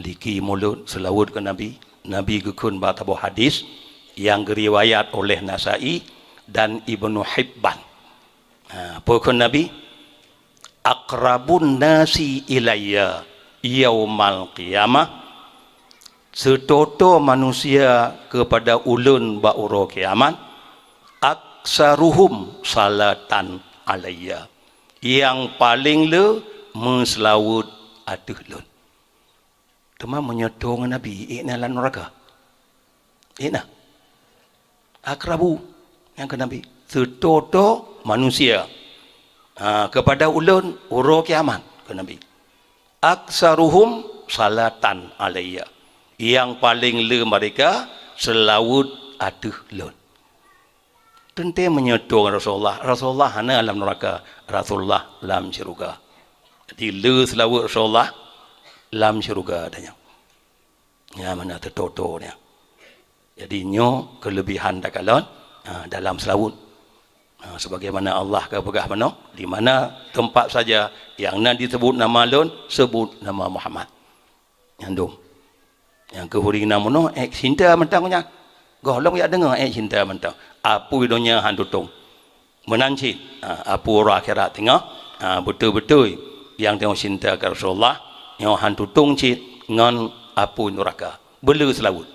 Liki mulut selawat ke Nabi. Nabi gekun batabuh hadis yang diriwayat oleh Nasai dan Ibnu Hibban. Pokok Nabi, aqrabun nasi ilayya yaumal qiyamah, setoto manusia kepada ulun ba'uro kiamat, aksaruhum salatan alayya, yang paling le menselawut atuh lun. Tema menyetong Nabi ikna lan neraka. Ikna akrabu yang ke Nabi, setoto manusia kepada ulun uro kiamat ke Nabi, aksaruhum salatan alayya, yang paling le mereka selawut atuh lun. Tente menyetong Rasulullah. Rasulullah hana alam neraka, Rasulullah lam syurga. Jadi le selawut Rasulullah lam syurga adanya. Ya mana tertotonya. Jadi nyo kelebihan dakalon dalam selawut. Sebagaimana Allah ke pegah mana, di mana tempat saja yang nak disebut nama lon, sebut nama Muhammad. Yang yang kehuri namono cinta mentangnya. Golong ya dengar cinta mentang. Apu idonya handutung. Menancit apu ora akhirat tengah betul-betul yang tengok cinta ke Rasulullah, yang handutung cit ngan apu neraka. Bela selawut.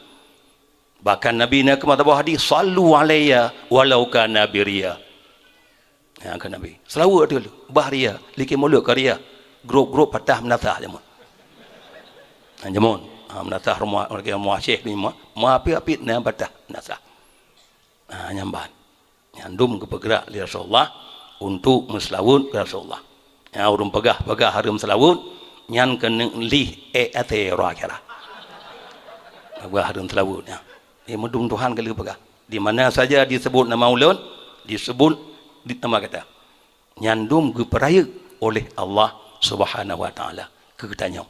Bahkan Nabi nak kemata bawah hadis, sallu alayya walau kana biria. Ya kan Nabi. Selawat dulu. Bahria, liki mulut karya. Grup-grup patah menatah jamun. Jamun. Menatah rumah orang muasyik ni mah api-api na patah menatah. Nyamban. Nyandum ke bergerak li Rasulullah untuk menselawut ke Rasulullah. Ya urung pegah harum selawut nyan kena lih ate ra kira. Pegah harum selawutnya. Ini mendung Tuhan kali pegah. Di mana saja disebut nama ulun, disebut di nama kata. Nyandum ke peraya oleh Allah Subhanahu wa taala ke katanya.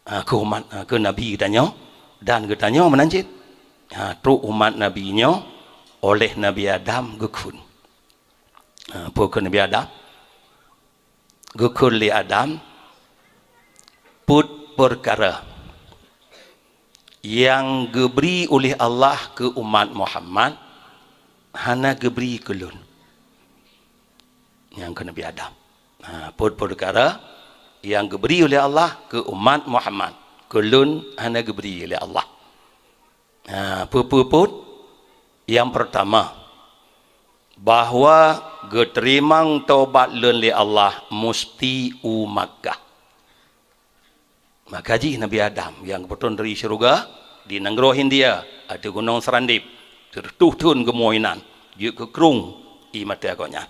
Ke umat ke Nabi katanya dan katanya menancit. Tu umat nabinya oleh Nabi Adam gekun. Pokok Nabi Adam gekun li Adam put perkara yang diberi oleh Allah ke umat Muhammad hana diberi ke lun. Yang ke Nabi Adam. Put perkara yang diberi oleh Allah ke umat Muhammad ke lun hana diberi oleh Allah. Put yang pertama, bahawa geterimang taubat lun li Allah musti Makkah. Maka ji Nabi Adam yang kebetulan dari syurga di negara Hindia ada gunung Serandip tertuhtun kemoinan dia ke kerung i mata agonya.